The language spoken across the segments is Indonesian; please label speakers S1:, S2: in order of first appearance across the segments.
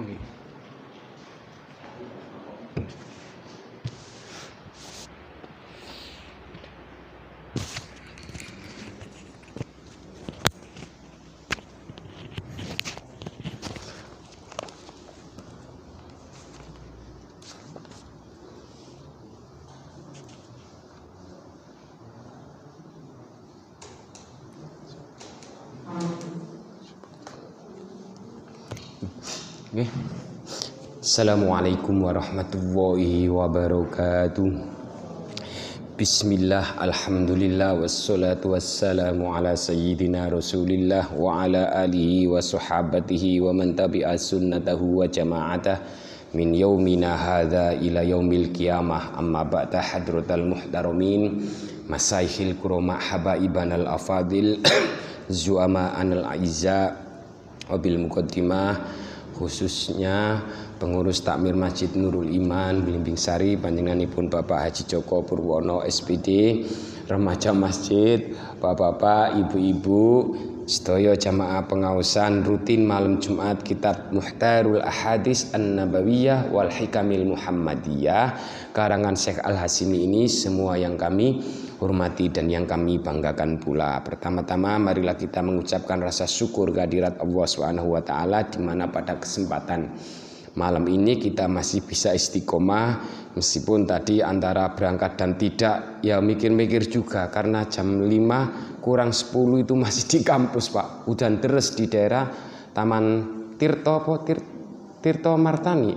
S1: Oke. Assalamualaikum warahmatullahi wabarakatuh. Bismillah, alhamdulillah, wassalatu wassalamu ala sayyidina rasulillah wa ala alihi wa sahabatihi wa man tabi'a sunnatahu wa jama'atah min yaumina hadha ila yaumil qiyamah. Amma ba'da, hadratal muhtaramin, masaihil kurama, habaiban al afadil, zu'ama anal aiza, wabil muqaddimah, khususnya pengurus takmir Masjid Nurul Iman Blimbing Sari, panjenenganipun Bapak Haji Joko Purwono SPD, remaja masjid, bapak-bapak, ibu-ibu, sedaya jamaah pengawasan rutin malam Jumat kitab Muhtarul Ahadits An-Nabawiyah wal Hikamil Muhammadiyah karangan Syekh Al-Hashimi ini semua yang kami hormati dan yang kami banggakan pula. Pertama-tama marilah kita mengucapkan rasa syukur kehadirat Allah Subhanahu wa taala di mana pada kesempatan malam ini kita masih bisa istiqomah meskipun tadi antara berangkat dan tidak ya mikir-mikir juga karena jam 5 kurang 10 itu masih di kampus, Pak. Hujan deras di daerah Taman Tirto Martani.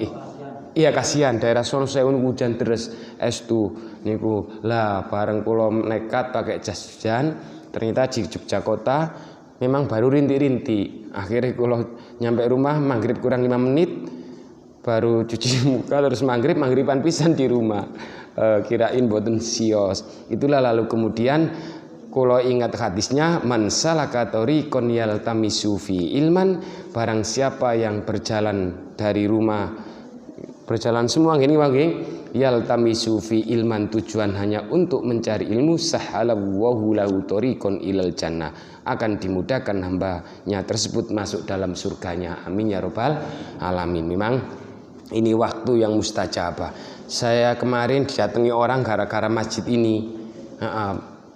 S1: Iya, kasihan daerah Solo Sewu hujan deras estu niku lah bareng kula nekat pakai jas hujan ternyata di Yogyakarta memang baru rintik-rintik. Akhirnya kula nyampe rumah maghrib kurang 5 menit baru cuci muka terus maghriban pisan di rumah. Kirain boten sios. Itulah lalu kemudian kula ingat hadisnya man salaka tariqan yaltamisu fi ilman, barang siapa yang berjalan dari rumah berjalan semua gini wage yaltamisu fi ilman, tujuan hanya untuk mencari ilmu, sahalallahu lahu tariqan ilal jannah, akan dimudahkan hambanya tersebut masuk dalam surganya. Amin ya robbal alamin. Memang ini waktu yang mustajabah. Saya kemarin didatangi orang gara-gara masjid ini.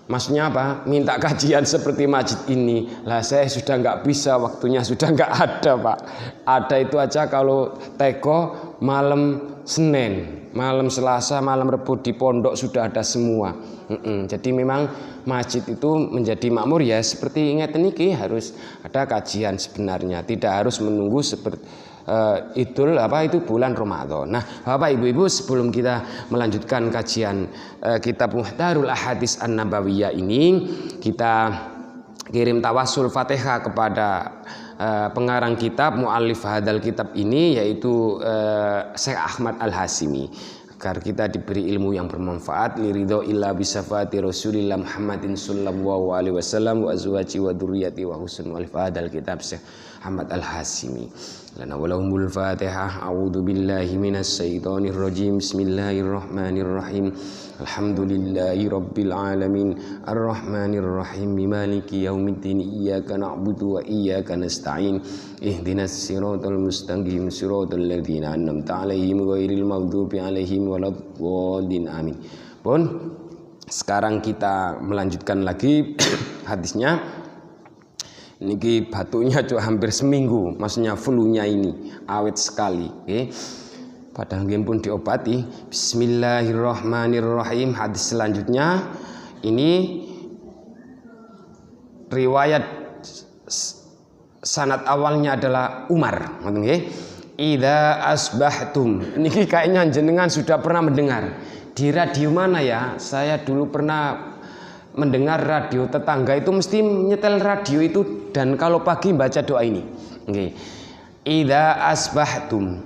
S1: Maksudnya apa? Minta kajian seperti masjid ini. Lah saya sudah nggak bisa, waktunya sudah nggak ada, Pak. Ada itu aja kalau teko malam Senin, malam Selasa, malam Rebu di pondok sudah ada semua. Jadi memang masjid itu menjadi makmur ya seperti ingat niki harus ada kajian sebenarnya, tidak harus menunggu seperti itu bulan Ramadan. Nah, Bapak Ibu-ibu, sebelum kita melanjutkan kajian kitab Muhtarul Ahadits An-Nabawiyah ini, kita kirim tawasul Fatihah kepada pengarang kitab, muallif hadal kitab ini, yaitu Syekh Ahmad Al-Hashimi, agar kita diberi ilmu yang bermanfaat liridho illa bisafati Rasulillah Muhammadin sallallahu alaihi wasallam wa azwaji wa dzurriyyati wa husnul muallif hadal kitab Syekh Ahmad Al-Hashimi. Lana walahumul Fatihah. A'udzu billahi minasy syaithanir rajim. Bismillahirrahmanirrahim. Alhamdulillahi rabbil alamin. Arrahmanir rahim. Maliki yaumiddin. Iyyaka na'budu wa iyyaka nasta'in. Ihdinas siratal mustaqim. Siratal ladzina an'amta 'alaihim ghairil maghdubi 'alaihim waladdallin. Amin. Pun sekarang kita melanjutkan lagi hadisnya. Niki batunya cuma hampir seminggu, maksudnya flu-nya ini awet sekali. Padahal pun diobati. Bismillahirrahmanirrahim. Hadis selanjutnya ini riwayat sanad awalnya adalah Umar. Idza asbahtum. Niki kayaknya jenengan sudah pernah mendengar di radio mana ya? Saya dulu pernah mendengar radio tetangga itu mesti nyetel radio itu, dan kalau pagi baca doa ini. Idza asbahtum,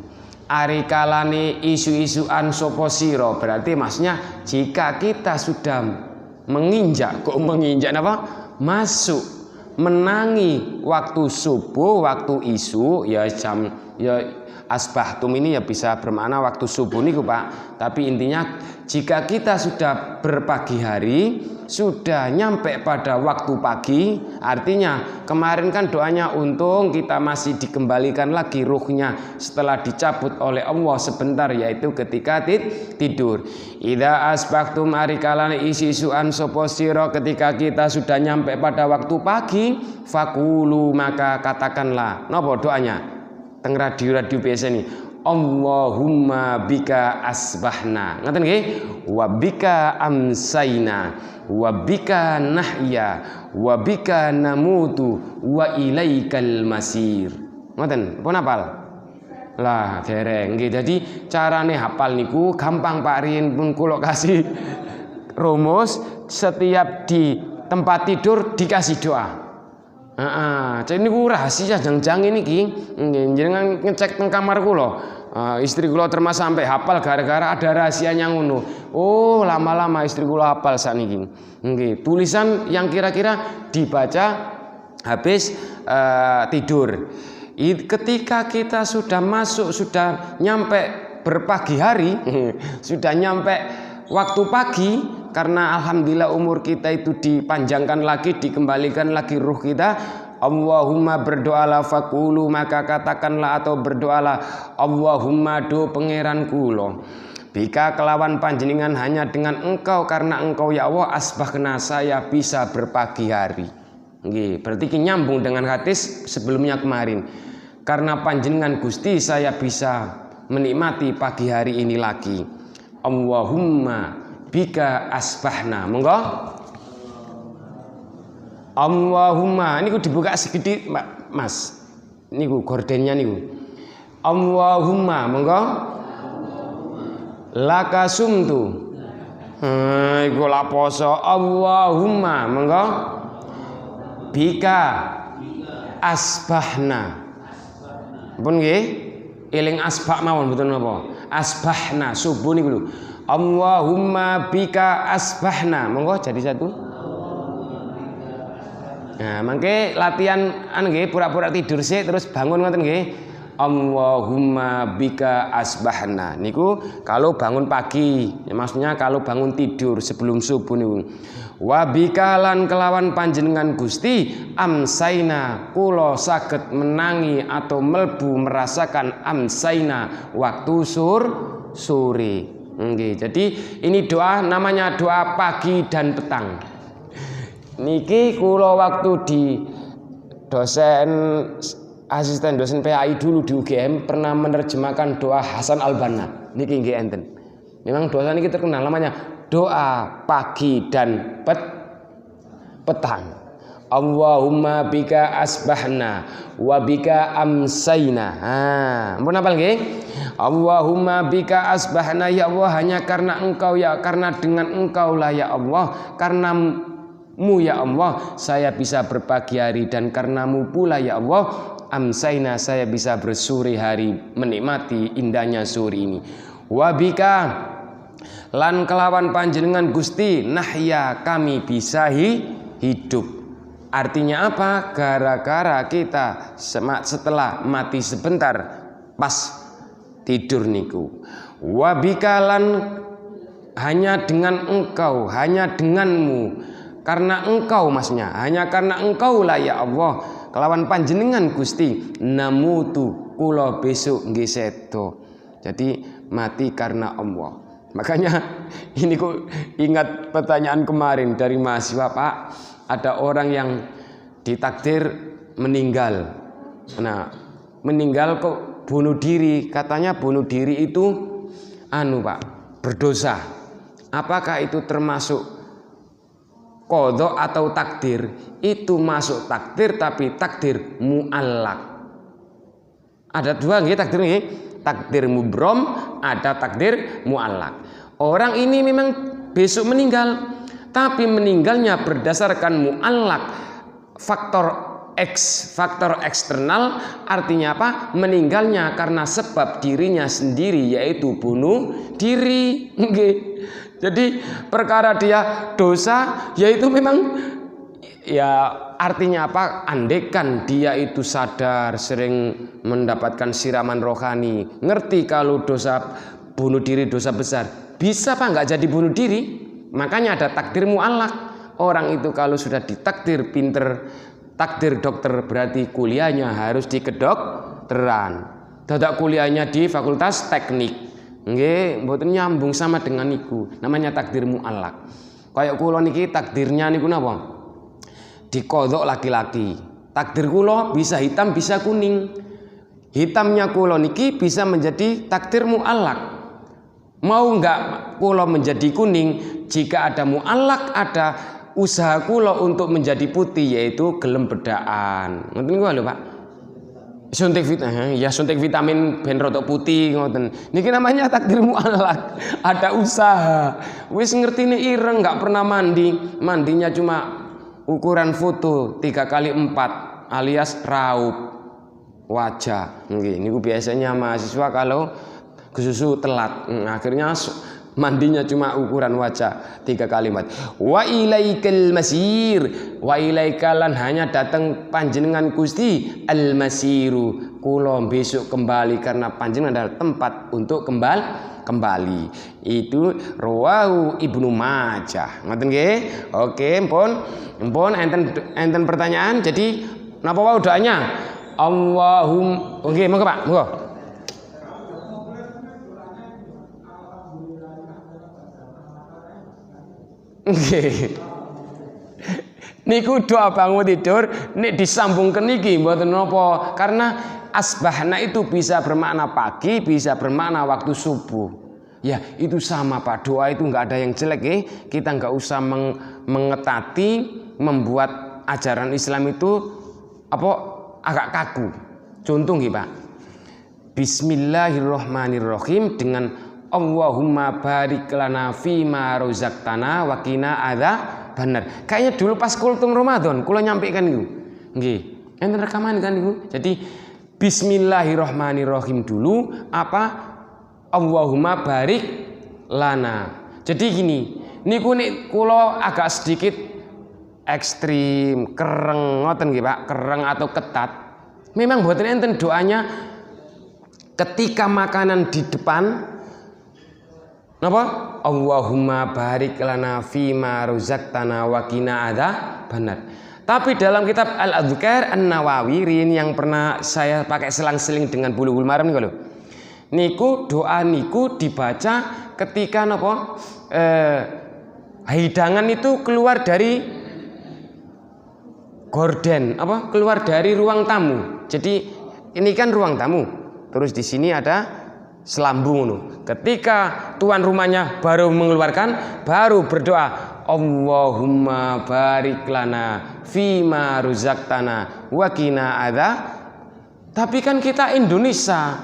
S1: ari kalane isu-isuan sapa sira, berarti maksudnya jika kita sudah menginjak masuk menangi waktu subuh, waktu isu ya jam ya asbahtum ini ya bisa bermakna waktu subuh niku Pak. Tapi intinya jika kita sudah berpagi hari, sudah nyampe pada waktu pagi, artinya kemarin kan doanya untung kita masih dikembalikan lagi ruhnya setelah dicabut oleh Allah sebentar, yaitu ketika tidur. Idza asbahtum arikalane isi suan sapa sira, ketika kita sudah nyampe pada waktu pagi, fakulu maka katakanlah napa doanya teng radio-radio biasa nih, Allahumma bika asbahna, ngaten nggih, wa bika amsayna, wa bika nahya, wa bika namutu, wa ilaikal masir. Ngoten, pun hafal? Lah dereng nggih. Jadi carane hafal niku gampang Pak Rin, pun kula kasih rumus, setiap di tempat tidur dikasih doa. Jadi niku rahasia jangan ini ki, jangan ngecek teng kamar kula. Istri kula termasuk sampai hafal gara-gara ada rahasianya ngono. Oh, lama-lama istri kula hafal sakniki. Nggih, tulisan yang kira-kira dibaca habis tidur. Ketika kita sudah masuk, sudah nyampe berpagi hari, sudah nyampe waktu pagi, karena alhamdulillah umur kita itu dipanjangkan lagi, dikembalikan lagi ruh kita. Allahumma berdoalah fakulu maka katakanlah atau berdoalah, Allahumma do pangeran kula, bika kelawan panjenengan hanya dengan engkau, karena engkau ya Allah asbahna saya bisa berpagi hari. Nggih, berarti nyambung dengan hadis sebelumnya kemarin. Karena panjenengan Gusti saya bisa menikmati pagi hari ini lagi. Allahumma bika asbahna. Monggo. Allahumma niku dibuka sedikit Mas. Niku gordennya niku. Allahumma monggo. Laka sumtu. Iku la poso. Allahumma monggo. Bika asbahna. Pun nggih, eling asbah mawon mboten napa. Asbahna subuh niku lho. Allahumma bika asbahna. Monggo jadi satu. Nah, mangke latihan nggih pura-pura tidur sih terus bangun ngoten nggih. Allahumma bika asbahna. Niku kalau bangun pagi, ya maksudnya kalau bangun tidur sebelum subuh niku. Wa bika lan kelawan panjenengan Gusti amsaina kula saged menangi atau melbu merasakan amsaina waktu sore. Nggih. Jadi ini doa namanya doa pagi dan petang. Niki kula waktu di asisten dosen PAI dulu di UGM pernah menerjemahkan doa Hasan Al-Banna. Niki nggih enten. Memang doa niki terkenal namanya doa pagi dan petang. Allahumma bika asbahna wa bika amsayna. Ampun hafal nggih? Allahumma bika asbahna ya Allah, hanya karena engkau ya, karena dengan engkau lah ya Allah, karenamu ya Allah saya bisa berpagi hari, dan karenamu pula ya Allah amsayna saya bisa bersore hari menikmati indahnya sore ini. Wa bika lan kelawan panjenengan Gusti nahya kami bisa hidup. Artinya apa? Gara-gara kita setelah mati sebentar pas tidur niku. Wa bika lan hanya dengan engkau, hanya denganmu, karena engkau maksudnya, hanya karena engkau lah ya Allah kelawan panjenengan Gusti namutu kula besok nggih sedo. Jadi mati karena Allah. Makanya ini kok ingat pertanyaan kemarin dari mahasiswa, Pak. Ada orang yang ditakdir meninggal. Nah, meninggal kok bunuh diri. Katanya bunuh diri itu Pak, berdosa. Apakah itu termasuk qadha atau takdir? Itu masuk takdir, tapi takdir mu'allaq. Ada dua nggih takdir nggih. Takdir mubrom, ada takdir mu'allaq. Orang ini memang besok meninggal, tapi meninggalnya berdasarkan mu'allaq, faktor X, faktor eksternal. Artinya apa? Meninggalnya karena sebab dirinya sendiri, yaitu bunuh diri. Jadi perkara dia dosa, yaitu memang Ya artinya apa? Andekan dia itu sadar, sering mendapatkan siraman rohani, ngerti kalau dosa bunuh diri dosa besar, bisa apa nggak jadi bunuh diri? Makanya ada takdir mu'allaq. Orang itu kalau sudah ditakdir pinter, takdir dokter, berarti kuliahnya harus di kedokteran. Dadak kuliahnya di fakultas teknik, nggih, mboten nyambung sama dengan niku. Namanya takdir mu'allaq. Kayak kula niki takdirnya niku napa? Dikodok laki-laki. Takdir kula bisa hitam bisa kuning. Hitamnya kula niki bisa menjadi takdir mu'allaq. Mau enggak kula menjadi kuning? Jika ada mu'allaq, ada usaha kula untuk menjadi putih, yaitu gelem bedaan. Ngoten niku lho Pak. Suntik vitamin, ya suntik vitamin ben rotok putih ngoten. Niki namanya takdir mu'allaq. Ada usaha. Wis ngertine ireng, enggak pernah mandi. Mandinya cuma ukuran foto 3x4 alias raup wajah. Niku biasanya mahasiswa kalau kesusu telat, akhirnya mandinya cuma ukuran wajah 3x4. Wa ilaikal masir, wa ilaikalan hanya datang panjenengan Gusti al masiru, kula besok kembali karena panjenengan adalah tempat untuk kembali. Itu rawahu Ibnu Majah. Ngoten nggih? Oke, mpun enten pertanyaan. Jadi napa wae doanya? Allahumma. Nggih, monggo Pak, monggo. Nggih. Niku doa bangun tidur nek disambungkan niki mboten napa, karena asbahna itu bisa bermakna pagi, bisa bermakna waktu subuh. Ya itu sama Pak, doa itu nggak ada yang jelek ya. Kita nggak usah mengetati, membuat ajaran Islam itu apa agak kaku. Contoh nih Pak, Bismillahirrohmanirrohim dengan Allahumma barik lana fima rozaqtana wa qina adzabannar. Kayaknya dulu pas kultum Ramadan kula nyampaikan niku. Nggih, enten rekaman kan niku. Jadi Bismillahirrohmanirrohim dulu apa? Allahumma barik lana. Jadi gini, niku nek kula agak sedikit ekstrim, kereng ngoten nggih Pak, kereng atau ketat. Memang mboten enten doanya ketika makanan di depan napa? Allahumma barik lana fima rozaqtana wa qina adzabannar. Tapi dalam kitab Al-Adhkar An-Nawawi yang pernah saya pakai selang-seling dengan Bulughul Maram niku lho. Niku doa niku dibaca ketika napa? Hidangan itu keluar dari gorden, apa? Keluar dari ruang tamu. Jadi ini kan ruang tamu. Terus di sini ada selambung. Ketika tuan rumahnya baru mengeluarkan, baru berdoa, Allahumma barik lana fima rozaqtana wa qina adza. Tapi kan kita Indonesia,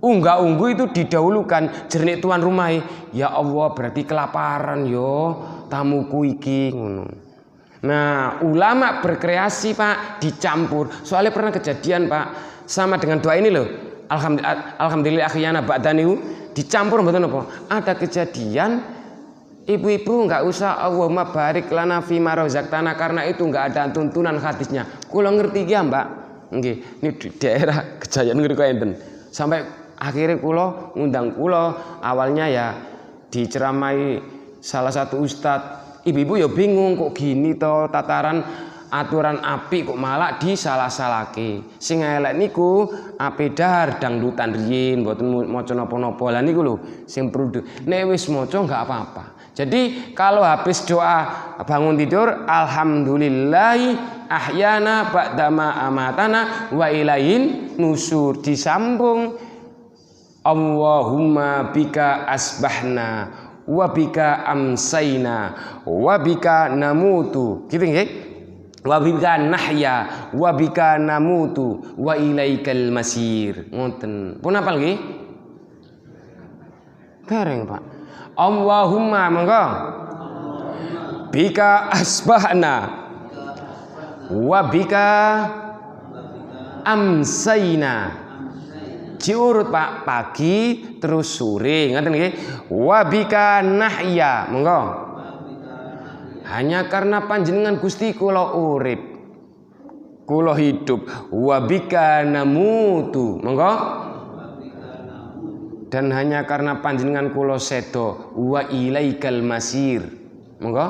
S1: unggah-ungguh itu didahulukan, jernih tuan rumah. Ya Allah, berarti kelaparan yo tamuku iki ngono. Nah, ulama berkreasi Pak, dicampur. Soalnya pernah kejadian Pak, sama dengan doa ini loh. Alhamdulillah akhirnya ba'danihu dicampur mboten apa? Ada kejadian ibu-ibu nggak usah Allahumma barik lana fima rozaqtana karena itu nggak ada tuntunan hadisnya. Kula ngerti ya Mbak. Nggih, ini di daerah Kejayaan ngriku enten. Sampai akhirnya kula ngundang kula, awalnya ya diceramai salah satu ustadz. Ibu-ibu ya bingung kok gini toh tataran aturan api kok malah disalah-salake. Sing elek niku ape dahar dangdutan riyin mboten maca napa-napa. Lah niku lho sing perlu nek wis maca enggak apa-apa. Jadi kalau habis doa bangun tidur alhamdulillahi ahyana ba'dama amatana wa ilaihin nusur, disambung Allahumma bika asbahna wa bika amsayna wa bika namutu. Gitu nggih? Wa bika nahya wa bika namutu wa ilaikal masir. Ngoten. Pun apal nggih? Bareng, Pak. Allahumma monggo. Bika asbahna wa bika amsayna. Diurut Pak, pagi terus sore, ngoten nggih. Wa bika nahya, monggo. hanya karena panjenengan Gusti kula urip, kula hidup, wa bika namutu, monggo, dan hanya karena panjenengan kula sedo, wa ilaikal masir, monggo,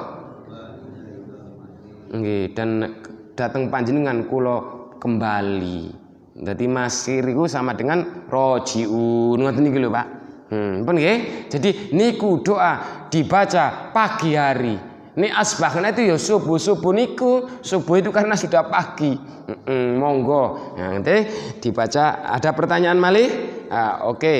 S1: nggih, dan dateng panjenengan kula kembali. Jadi masir itu sama dengan rojiun, ngoten niki lho Pak. Pun nggih. Jadi niku doa dibaca pagi hari. Nek asbahna itu ya subuh niku. Subuh itu karena sudah pagi. Monggo. Nah, nanti dibaca. Ada pertanyaan malih? Oke.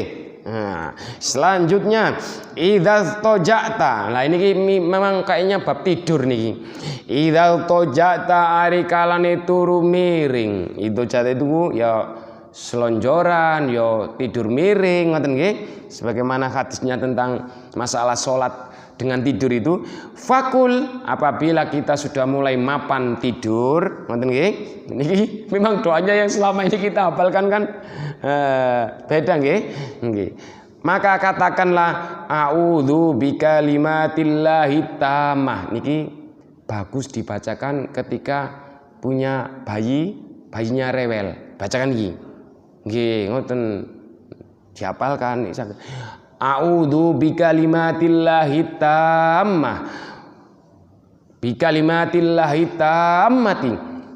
S1: Nah, selanjutnya idza toja'ta. Nah ini memang kayaknya bab tidur nih. Idza toja'ta ari kalane turu miring. Itu jate itu ya selonjoran, ya tidur miring, ngoten nggih. Sebagaimana hadisnya tentang masalah salat dengan tidur itu, fakul apabila kita sudah mulai mapan tidur, ngoten nggih. Niki memang doanya yang selama ini kita hafalkan kan beda nggih. Nggih. Maka katakanlah a'udzu bikalimatillahi tammah. Niki bagus dibacakan ketika punya bayinya rewel. Bacakan niki. Nggih, ngoten dihafalkan. A'udzu bikalimatillahi tammah. Bikalimatillahi tammati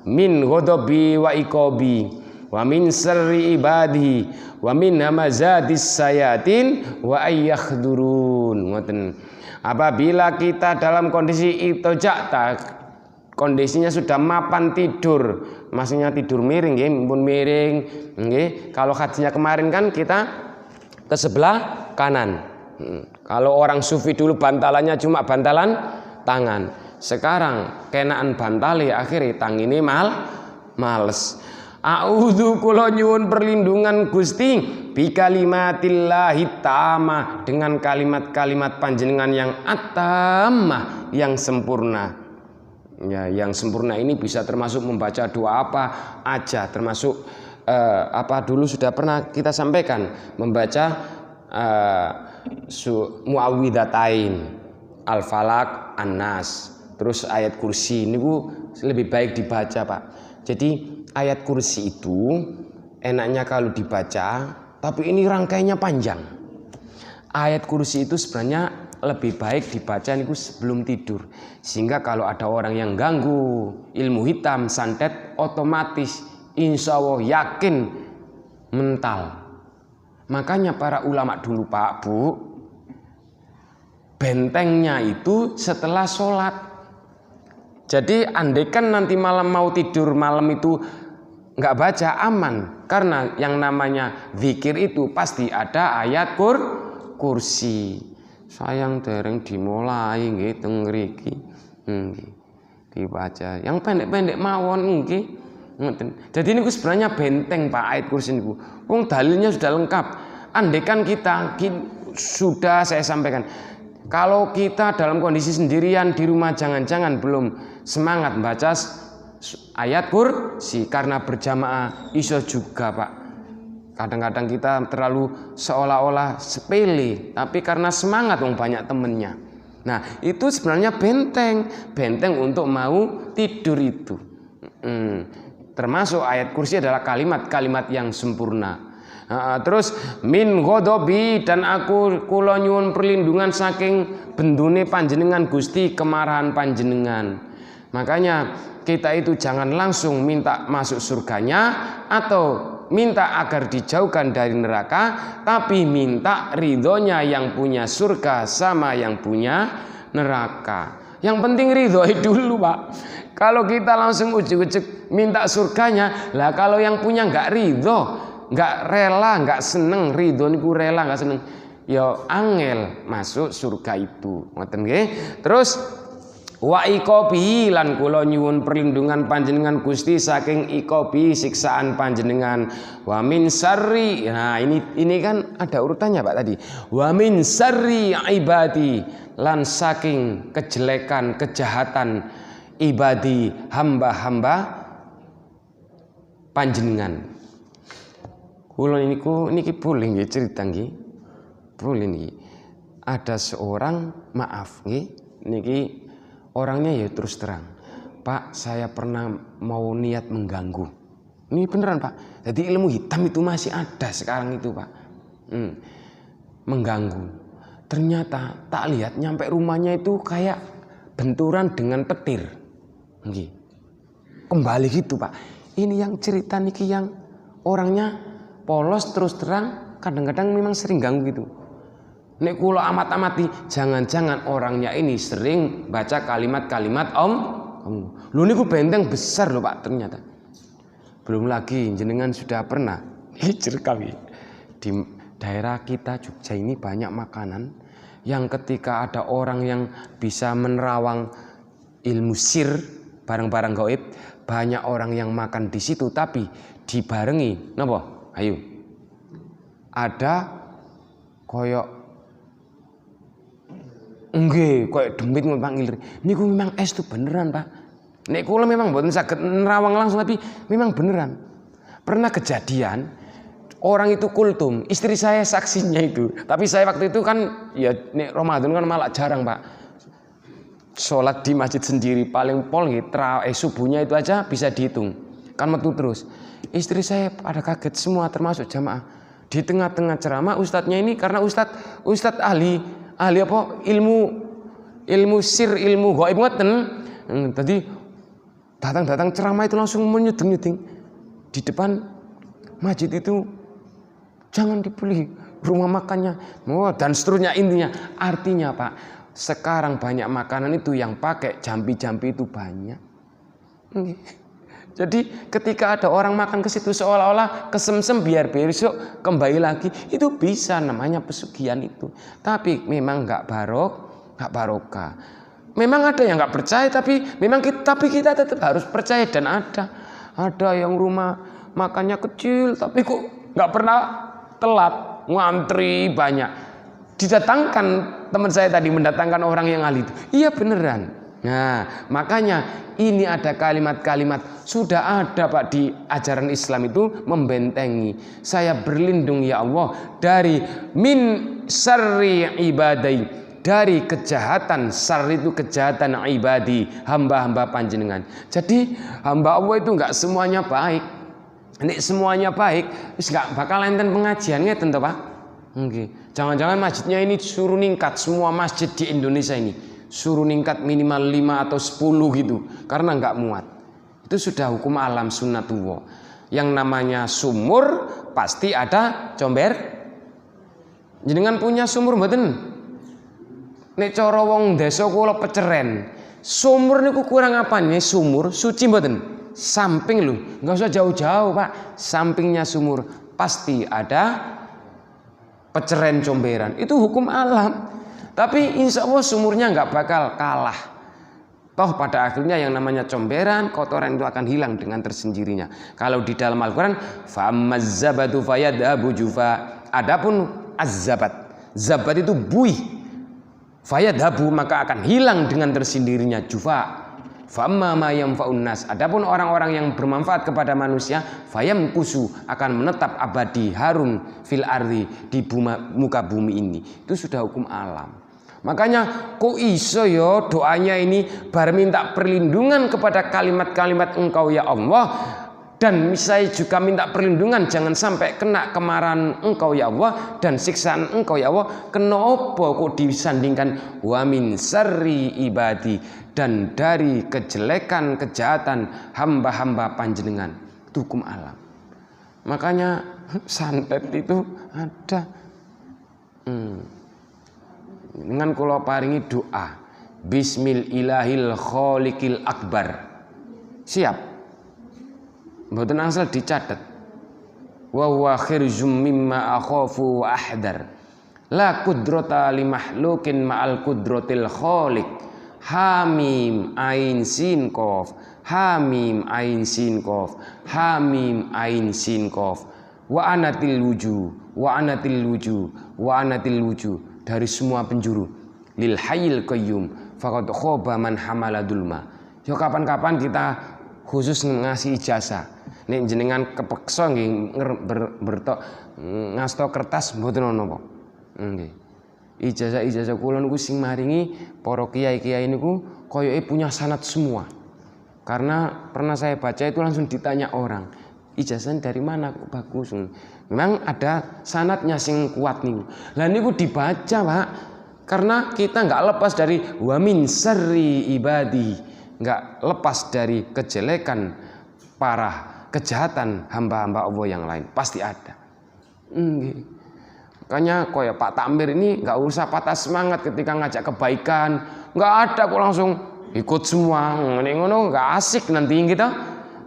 S1: min ghadabi wa iqabi wa min syarri ibadihi wa min hamazatis sayatin wa ayyakhdurun. Ngoten. Apabila kita dalam kondisi itoja'ta, kondisinya sudah mapan tidur, maksudnya tidur miring nggih, mumpun miring nggih. Kalau hadisnya kemarin kan kita ke sebelah kanan. Kalau orang sufi dulu bantalannya cuma bantalan tangan. Sekarang kenaan bantali akhirnya tangine males. A'udzu kula nyuwun perlindungan Gusti bikalimatillahi tammah, dengan kalimat-kalimat panjenengan yang at-tammah, yang sempurna. Ya, yang sempurna ini bisa termasuk membaca doa apa aja, termasuk apa dulu sudah pernah kita sampaikan, membaca muawwidzatain, al-falaq, an-nas. Terus ayat kursi ini lebih baik dibaca Pak. Jadi ayat kursi itu enaknya kalau dibaca, tapi ini rangkainya panjang. Ayat kursi itu sebenarnya lebih baik dibaca niku sebelum tidur. Sehingga kalau ada orang yang ganggu ilmu hitam, santet, otomatis insya Allah yakin mental. Makanya para ulama dulu Pak Bu, bentengnya itu setelah sholat. Jadi andaikan nanti malam mau tidur malam itu nggak baca, aman. Karena yang namanya zikir itu pasti ada ayat kursi. Sayang dereng dimulai nggih teng mriki. Dibaca. Yang pendek-pendek mawon nggih. Jadi ini sebenarnya benteng Pak ayat kursi niku. Wong dalilnya sudah lengkap. Andaikan kita sudah saya sampaikan, kalau kita dalam kondisi sendirian di rumah, jangan-jangan belum semangat baca ayat kursi, karena berjamaah iso juga Pak. Kadang-kadang kita terlalu seolah-olah sepele, tapi karena semangat banyak temennya. Nah itu sebenarnya benteng untuk mau tidur itu. Termasuk ayat kursi adalah kalimat-kalimat yang sempurna. Terus min ghadabi, dan aku kula nyuwun perlindungan saking bendune panjenengan Gusti, kemarahan panjenengan. Makanya kita itu jangan langsung minta masuk surganya atau minta agar dijauhkan dari neraka, tapi minta ridhonya yang punya surga sama yang punya neraka. Yang penting ridho dulu Pak. Kalau kita langsung ujuk-ujuk minta surganya, lah kalau yang punya nggak ridho, nggak rela, nggak seneng, ridho niku rela nggak seneng, ya angel masuk surga itu. Ngoten nggih. Terus wa iqabi, lan kula nyuwun perlindungan panjenengan Gusti saking iqabi, siksaan panjenengan. Wa min syarri, nah ini kan ada urutannya Pak tadi. Wa min syarri ibadi, lan saking kejelekan, kejahatan ibadi, hamba-hamba panjenengan. Kula niki boleh nggih cerita nggih. Boleh niki. Ada seorang, maaf nggih, niki orangnya ya terus terang, Pak, saya pernah mau niat mengganggu. Ini beneran, Pak. Jadi ilmu hitam itu masih ada sekarang itu, Pak. Mengganggu. Ternyata tak lihat nyampe rumahnya itu kayak benturan dengan petir. Kembali gitu, Pak. Ini yang cerita niki yang orangnya polos terus terang, kadang-kadang memang sering ganggu gitu. Nek kula amat-amati, jangan-jangan orangnya ini sering baca kalimat-kalimat Om. Lu niku benteng besar loh, Pak, ternyata. Belum lagi jenengan sudah pernah hijr kami di daerah kita Jogja ini banyak makanan yang ketika ada orang yang bisa menerawang ilmu sir, barang-barang gaib, banyak orang yang makan di situ, tapi dibarengi napa? Ayo. Ada koyok nggih, koyok demit panggil. Niku memang es tuh beneran, Pak. Nek kula memang mboten saged nerawang langsung, tapi memang beneran. Pernah kejadian orang itu kultum, istri saya saksinya itu. Tapi saya waktu itu kan ya nek Ramadan kan malah jarang, Pak. Sholat di masjid sendiri paling pol subuhnya itu aja bisa dihitung. Kan metu terus. Istri saya pada kaget semua termasuk jamaah. Di tengah-tengah ceramah ustadznya ini karena ustadz ahli apa ilmu sir, ilmu gaib ngoten. Tadi datang ceramah itu langsung menyuding-nyuding di depan masjid itu, jangan dibeli rumah makannya, dan seterusnya. Intinya artinya, Pak, sekarang banyak makanan itu yang pakai jampi-jampi itu banyak. Jadi ketika ada orang makan ke situ seolah-olah kesemsem biar besok kembali lagi, itu bisa namanya pesugihan itu. Tapi memang nggak barokah. Memang ada yang nggak percaya, tapi kita tetap harus percaya. Dan ada yang rumah makannya kecil, tapi kok nggak pernah telat, ngantri banyak. Didatangkan teman saya tadi mendatangkan orang yang ahli itu, iya beneran. Nah, makanya ini ada kalimat-kalimat sudah ada, Pak, di ajaran Islam itu membentengi. Saya berlindung ya Allah dari min syarri ibadai, dari kejahatan. Syarri itu kejahatan ibadi, hamba-hamba panjenengan. Jadi hamba Allah itu enggak semuanya baik. Nek semuanya baik, wis enggak bakal enten pengajiannya tentu, Pak. Nggih. Jangan-jangan masjidnya ini suruh ningkat, semua masjid di Indonesia ini suruh ningkat minimal 5 atau 10 gitu, karena nggak muat. Itu sudah hukum alam sunnatullah. Yang namanya sumur pasti ada comber. Jenengan punya sumur mboten? Nek cara wong desa kula Peceren, sumur niku kurang apane? Sumur suci mboten? Samping lho, nggak usah jauh-jauh, Pak. Sampingnya sumur pasti ada peceren comberan. Itu hukum alam. Tapi insya Allah sumurnya nggak bakal kalah. Toh pada akhirnya yang namanya comberan, kotoran itu akan hilang dengan tersendirinya. Kalau di dalam Al-Quran, fa'amazzabatu fayadhabu jufa. Adapun azzabat, zabat itu buih, fayadhabu maka akan hilang dengan tersendirinya jufa. Fa'amma ma yanfa'un nas. Adapun orang-orang yang bermanfaat kepada manusia, fayamkusu akan menetap abadi harun fil ardi, di muka bumi ini. Itu sudah hukum alam. Makanya kok iso ya doanya ini bar minta perlindungan kepada kalimat-kalimat Engkau ya Allah, dan saya juga minta perlindungan jangan sampai kena kemarahan Engkau ya Allah dan siksaan Engkau ya Allah. Kenapa kok disandingkan wa min syarri ibadi, dan dari kejelekan kejahatan hamba-hamba panjenengan. Itu hukum alam. Makanya santet itu ada. Dengan kula paringi doa Bismillahil khaliqil akbar. Siap. Mboten angsal dicatet. Wa huwa khirzum mimma akhafu wa ahdar. La qudrata li makhluqin ma'al qudratil khaliq. Hamim ain sin qaf. Hamim ain sin qaf. Hamim ain sin qaf. Wa anatil wujuh. Wa anatil wujuh. Wa anatil wujuh. Dari semua penjuru lil hayyil qayyum faqad khaba man hamala dulma. Yo kapan-kapan kita khusus ngasih ijazah. Nek jenengan kepeksa nggih ngasto kertas mboten napa. Nggih. Ijazah-ijazah kula niku sing maringi para kiai-kiai niku koyoke punya sanad semua. Karena pernah saya baca itu langsung ditanya orang, ijazah dari mana kok bagus. Memang ada sanadnya sing kuat nih. Lah niku dibaca, Pak. Karena kita nggak lepas dari wa min syarri ibadi, nggak lepas dari kejelekan parah kejahatan hamba-hamba Allah yang lain, pasti ada. Makanya koyo Pak Takmir ini nggak usah patah semangat ketika ngajak kebaikan, nggak ada kok langsung ikut semua. Ngono nggak asik nanti kita.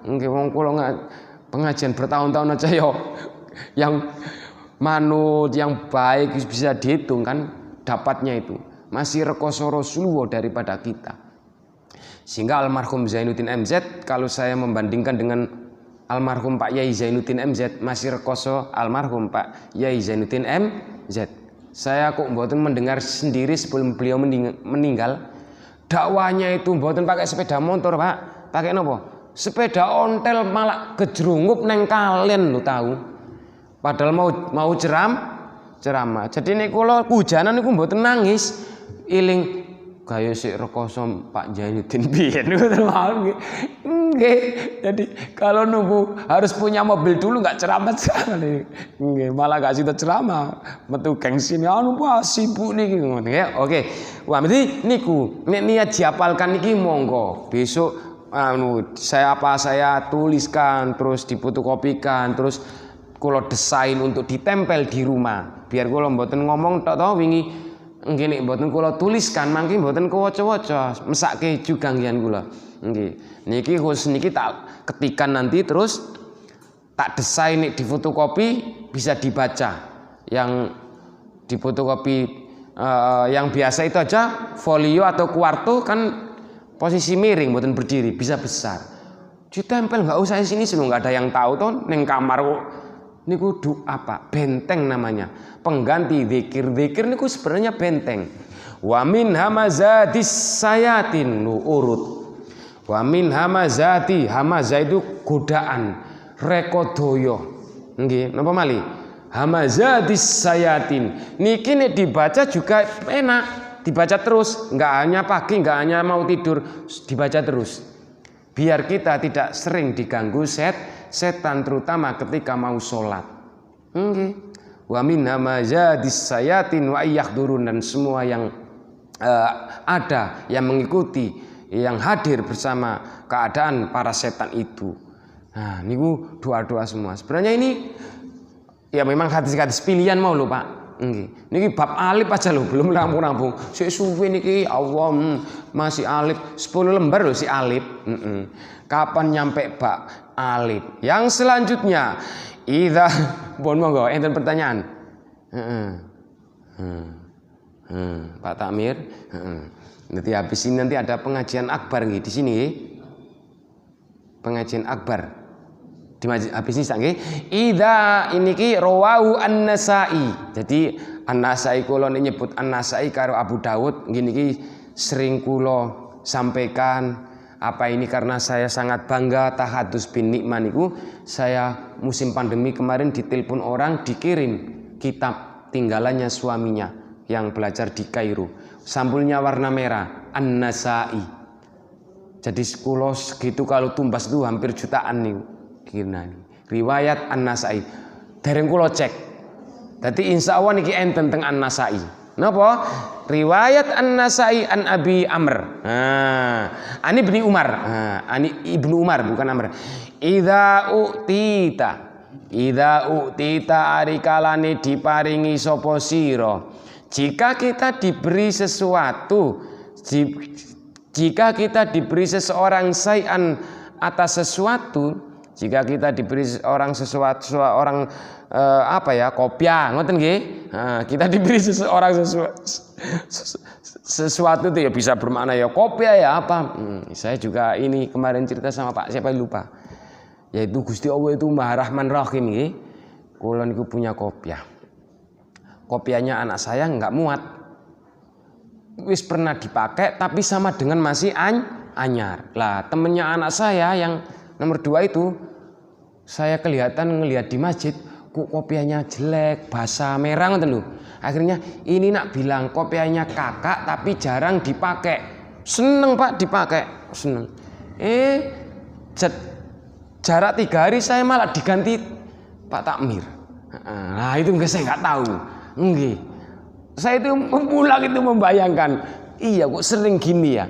S1: Nggih wong kula pengajian bertahun-tahun aja yo yang manut, yang baik bisa dihitung kan dapatnya itu. Masih rekoso Rasulullah daripada kita. Sehingga almarhum Zainuddin MZ, kalau saya membandingkan dengan almarhum Pak Yai Zainuddin MZ, masih rekoso almarhum Pak Yai Zainuddin MZ. Saya kok mboten mendengar sendiri sebelum beliau meninggal. Dakwanya itu mboten pakai sepeda motor, Pak. Pakai nopo? Sepeda ontel malah gejrungup neng kalian lu tahu. Padahal mau ceramah. Jadi nek kula hujanan niku mboten nangis. Iling gaya sik rekoso Pak Zainuddin biyen nggih. Jadi kalau nunggu harus punya mobil dulu nggak ceramah sekali. Nggih, malah gak sida ceramah. Metu gengsi anu Pak sibuk niki ngono ya. Oke. Wah, berarti niku nek niat diapalkan niki monggo. Besok saya tuliskan terus difotokopikan terus kula desain untuk ditempel di rumah. Biar kula mboten ngomong tok to wingi nggih nek mboten kula tuliskan mangke mboten kuwaca-waca, mesake juga nggian kula. Nggih. Niki khusus niki tak ketikan nanti terus tak desain nek difotokopi bisa dibaca. Yang difotokopi yang biasa itu aja folio atau kuarto kan posisi miring mboten berdiri, bisa besar. Ditempel nggak usah di sini sebelum nggak ada yang tahu toh neng kamar kok. Niku apa? Benteng namanya. Pengganti zikir niku sebenarnya benteng. Wa min hamazatis sayatin urut. Wa min hamazati, hamazah itu godaan, rekodoyo. Nggih, napa malih? Hamazatis sayatin. Niki nek dibaca juga enak, dibaca terus, nggak hanya pagi, nggak hanya mau tidur, dibaca terus. Biar kita tidak sering diganggu setan terutama ketika mau sholat. Nggih. Wa min hamazatis sayatin wa yahdurun, dan semua yang ada yang mengikuti, yang hadir bersama keadaan para setan itu. Nah, niku doa-doa semua. Sebenarnya ini ya memang hadis-hadis pilihan mau lho Pak. Niki bab alif aja lho, belum rampung-rampung. Sik suwe niki Allah masih alif 10 lembar lho si alif. Kapan nyampe bab alif? Yang selanjutnya idza bon monggo enten pertanyaan. Pak Takmir, nanti habis ini nanti ada pengajian akbar nggih di sini nggih. Pengajian akbar. Di habis ini nggih. Idza iniki rawahu An-Nasa'i. Jadi An-Nasa'i kula nyebut An-Nasa'i karo Abu Dawud nggih niki sering kula sampaikan. Apa ini karena saya sangat bangga tahadus bin Nikman niku. Saya musim pandemi kemarin ditelepon orang dikirim kitab tinggalannya suaminya yang belajar di Kairo. Sampulnya warna merah, An-Nasa'i. Jadi kula segitu kalau tumbas itu hampir jutaan nih. Riwayat An-Nasa'i. Dereng kula cek. Dadi insyaallah niki enten teng An-Nasa'i. Napa? Riwayat An-Nasa'i an Abi Amr. Ani Ibnu Umar. Ani Ibnu Umar bukan Amr. Idza u'tita arikalane diparingi sapa sira. Jika kita diberi sesuatu, jika kita diberi seseorang sayan atas sesuatu, jika kita diberi seseorang kopiah, ngoten nggih. Kita diberi seseorang sesuatu itu ya bisa bermakna ya kopiah ya apa. Saya juga ini kemarin cerita sama Pak siapa lupa. Yaitu Gusti Allah itu Maha Rahman Rahim nggih. Kula niku punya kopiah. Kopiahnya anak saya nggak muat. Wis pernah dipakai tapi sama dengan masih anyar. Lah temennya anak saya yang nomor 2 itu saya ngelihat di masjid kok kopiahnya jelek, basah, merah ngoten lho. Akhirnya ini nak bilang kopiahnya kakak tapi jarang dipakai. Seneng Pak dipakai, seneng. Jarak 3 hari saya malah diganti Pak Takmir. Nah itu saya nggak tahu. Nggih. Saya itu pulang itu membayangkan, iya kok sering gini ya.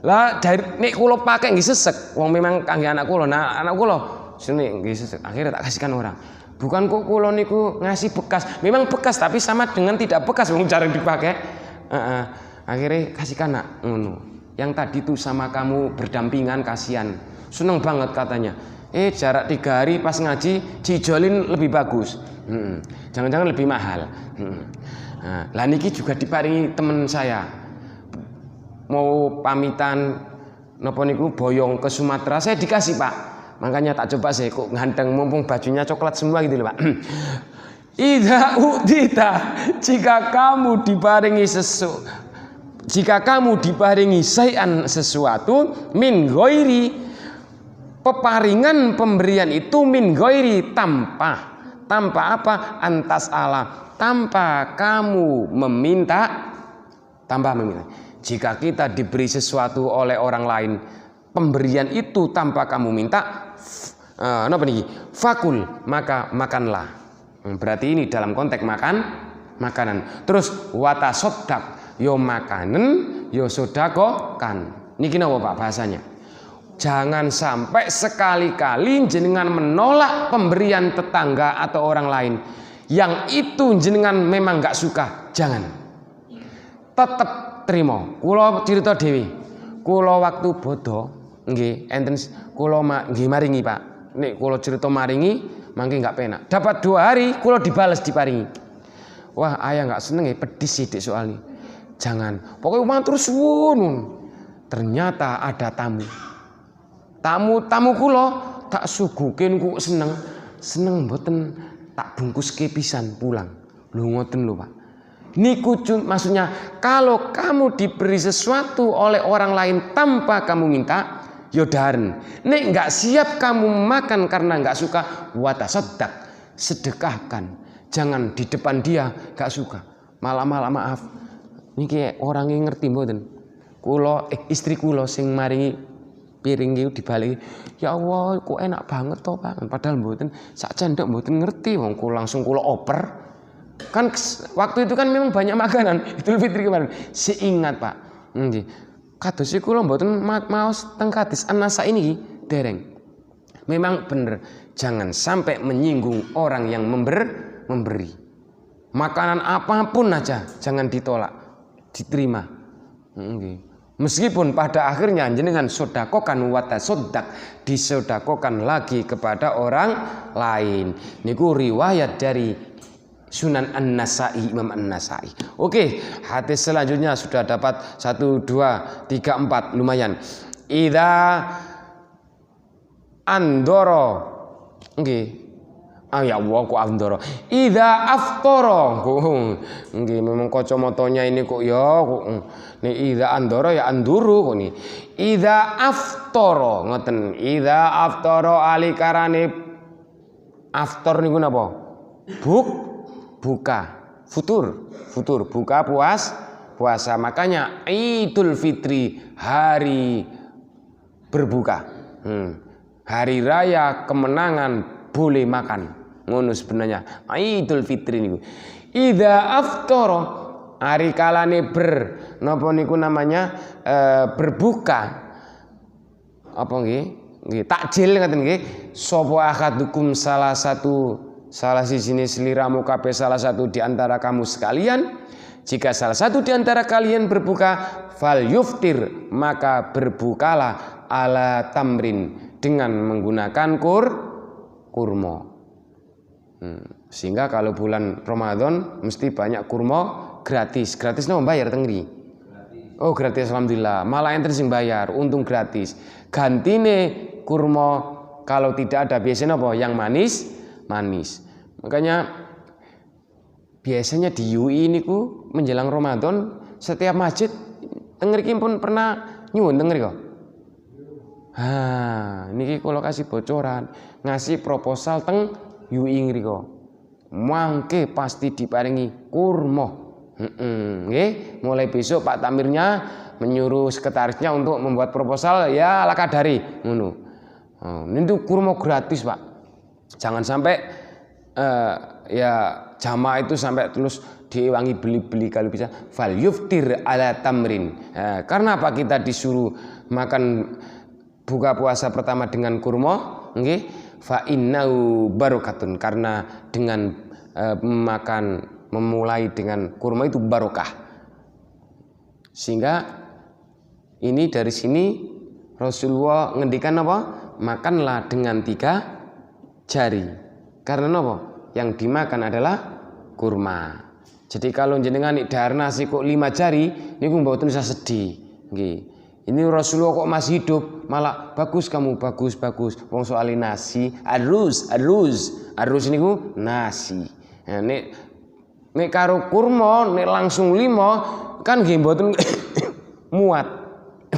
S1: Lah dari nek kula pakai nggih sesek, wong memang kangge anak kula. Nah anak kula sini nggih sesek. Akhirnya tak kasihkan orang. Bukan kok kula niku ngasih bekas. Memang bekas tapi sama dengan tidak bekas wong jarang dipakai. Akhirnya kasihkan nak ngono. Yang tadi tuh sama kamu berdampingan kasihan. Seneng banget katanya. Jarak 3 hari pas ngaji dijolin lebih bagus. Jangan-jangan lebih mahal. Lah niki juga diparingi temen saya. Mau pamitan napa niku boyong ke Sumatera, saya dikasih Pak. Makanya tak coba saya kok nganteng mumpung bajunya coklat semua gitu loh Pak. Idza udita, jika kamu diparingi sayan sesuatu min ghairi, peparingan pemberian itu min ghairi tanpa apa? Antas Allah, tanpa kamu meminta. Jika kita diberi sesuatu oleh orang lain, pemberian itu tanpa kamu minta, napa niki? Fakul, maka makanlah. Berarti ini dalam konteks makanan. Terus watasodak, yo makanan, yo sodakokan. Niki napa Pak bahasanya? Jangan sampai sekali-kali jenengan menolak pemberian tetangga atau orang lain yang itu jenengan memang nggak suka. Jangan. Tetap terima. Kula cerita dewi. Kula waktu bodo, nggih, enten kula nggih maringi Pak. Nek kula cerita maringi, mangke nggak penak. Dapat 2 hari, kula diparingi. Wah, ayah nggak seneng ya, pedis sithik soal ini. Jangan. Pokoknya matur suwun. Ternyata ada tamu kula tak suguhken kok seneng mboten, tak bungkuske pisan pulang. Lho ngoten lho Pak. Niku maksudnya kalau kamu diberi sesuatu oleh orang lain tanpa kamu minta, yo daren. Nek enggak siap kamu makan karena enggak suka, watasaddaq, sedekahkan. Jangan di depan dia enggak suka. Malah maaf. Niki orang yang ngerti mboten. Kula istri kula sing maringi piring itu dibalik, ya Allah kok enak banget toh Pak, padahal mboten sak cendek mboten ngerti wong langsung kula oper. Kan waktu itu kan memang banyak makanan Idul Fitri kemarin. Seingat Pak, nggih. Kados kula mboten maos teng hadis An-Nasa ini dereng. Memang bener, jangan sampai menyinggung orang yang memberi. Makanan apapun aja jangan ditolak, diterima. Nggih. Meskipun pada akhirnya jenengan sodakokan watasodak, disodakokan lagi kepada orang lain. Niku riwayat dari Sunan An-Nasai, Imam An-Nasai. Oke, hadis selanjutnya sudah dapat 1, 2, 3, 4 lumayan. Idza andoro, nggih. Ya Allah kok andoro. Idza aftara. Nggih memang kacamatanya ini kok ya kok nih idza andoro ya anduru kok nih. Idza aftara ngoten. Idza aftara alikarane aftar niku napa? Buka. Futur buka puasa. Makanya Idul Fitri hari berbuka. Hari raya kemenangan boleh makan. Ngono sebenarnya Idul Fitri niku. Idza aftara hari kalane napa niku namanya berbuka. Apa nggih? Nggih takjil ngaten nggih. Sapa akadukum salah sijine sliramu kabeh salah satu di antara kamu sekalian. Jika salah satu di antara kalian berbuka, fal yuftir, maka berbukalah ala tamrin dengan menggunakan kurma. Sehingga kalau bulan Ramadan mesti banyak kurma gratis. Gratis no bayar tengri. Oh gratis alhamdulillah. Malah enten sing bayar, untung gratis. Gantine kurma kalau tidak ada biasanya apa? Yang manis. Makanya biasanya di UI niku menjelang Ramadan setiap masjid tengriki pun pernah nyuwun tengriki kok. Niki kalau kasih bocoran, ngasih proposal teng UI ngriko. Mangke pasti diparingi kurma. Nggih, mulai besok Pak Tamirnya menyuruh sekretarisnya untuk membuat proposal ya ala kadari ngono. Ini tuh kurma gratis, Pak. Jangan sampai ya jamaah itu sampai terus diwangi beli-beli, kalau bisa fal yuftir ala tamrin. Karena apa kita disuruh makan buka puasa pertama dengan kurma? Nggih, fa innahu barokatun, karena dengan memulai dengan kurma itu barokah. Sehingga ini dari sini Rasulullah ngendikan apa? Makanlah dengan 3 jari. Karena apa? Yang dimakan adalah kurma. Jadi kalau jenengan dahar nasi kok 5 jari, niku mboten usah sedih. Nggih. Ini Rasulullah kok masih hidup, malah bagus kamu, bagus. Wong soalin nasi, arus niku nasi. Nah, nek karo kurma nek langsung 5 kan nggih mboten muat.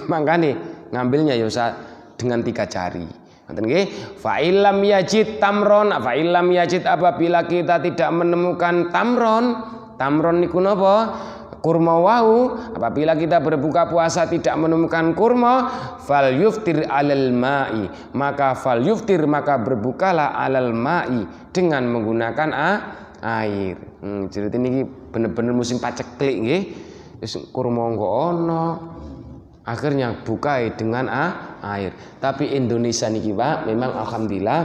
S1: Makane ngambilnya ya usah dengan 3 jari. Ngoten nggih. Fa illam yajid tamron, fa illam yajid, apabila kita tidak menemukan tamron niku napa? Kurma wau. Apabila kita berbuka puasa tidak menemukan kurma, fal yuftir alal ma'i, maka fal yuftir, maka berbukalah alal ma'i, dengan menggunakan air. Jadi ini bener-bener musim paceklik nggih. Wis kurma engko ono. Akhirnya bukai dengan air. Tapi Indonesia niki Pak, memang alhamdulillah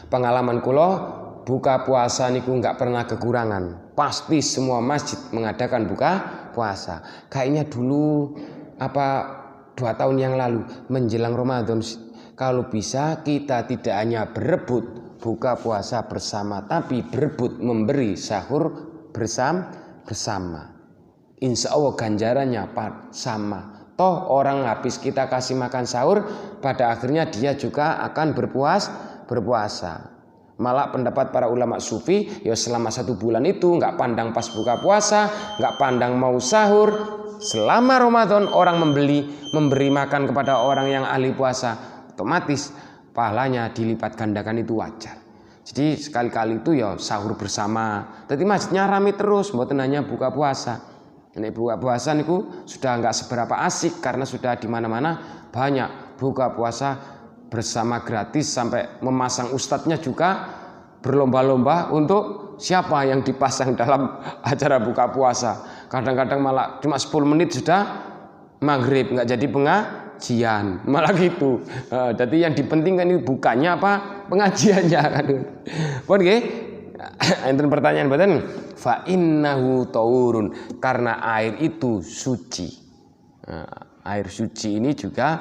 S1: pengalaman kula buka puasa niku nggak pernah kekurangan. Pasti semua masjid mengadakan buka puasa. Kayaknya dulu 2 tahun yang lalu menjelang Ramadan, kalau bisa kita tidak hanya berebut buka puasa bersama, tapi berebut memberi sahur bersama. Insya Allah ganjarannya sama. Toh orang habis kita kasih makan sahur, pada akhirnya dia juga akan berpuasa. Malah pendapat para ulama sufi, ya selama 1 bulan itu nggak pandang pas buka puasa, nggak pandang mau sahur. Selama Ramadan orang memberi makan kepada orang yang ahli puasa, otomatis pahalanya dilipat gandakan, itu wajar. Jadi sekali-kali itu ya sahur bersama. Jadi masjidnya rame terus, mboten hanya buka puasa. Nek buka puasa niku sudah nggak seberapa asik, karena sudah di mana-mana banyak buka puasa bersama gratis, sampai memasang ustadznya juga berlomba-lomba untuk siapa yang dipasang dalam acara buka puasa. Kadang-kadang malah cuma 10 menit sudah maghrib, nggak jadi pengajian, malah gitu. Jadi yang dipentingkan itu bukannya apa, pengajiannya kan. Pun nggih, enten pertanyaan mboten? Fa innahu taurun, karena air itu suci. Air suci ini juga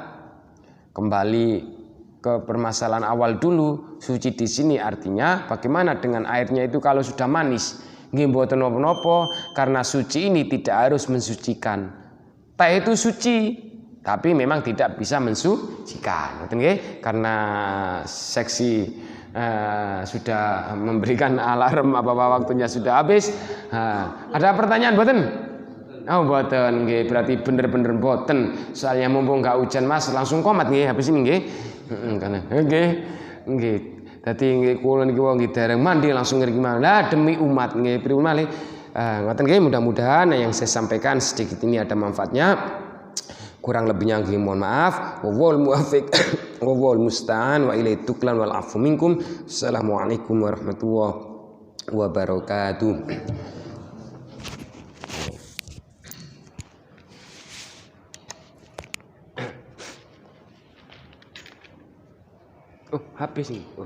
S1: kembali ke permasalahan awal dulu. Suci di sini artinya bagaimana dengan airnya itu kalau sudah manis? Nggih mboten napa-napa, karena suci ini tidak harus mensucikan. Teh itu suci, tapi memang tidak bisa mensucikan. Ngoten nggih? Karena seksi sudah memberikan alarm apa waktunya sudah habis. Ada pertanyaan mboten? Oh mboten nggih, berarti bener-bener mboten. Soalnya mumpung gak hujan Mas, langsung komat nggih habis ini nggih. Karena nggih. Dadi nggih kula niki wong nggih dereng mandi langsung ngriki lah demi umat nggih pripun malih. Ngoten nggih, mudah-mudahan yang saya sampaikan sedikit ini ada manfaatnya. Kurang lebihnya nggih mohon maaf. Wal muwaffiq wal musta'an wa ilaihi tuklan wal afu minkum. Assalamualaikum warahmatullahi wabarakatuh. Oh, habis nih. Oh,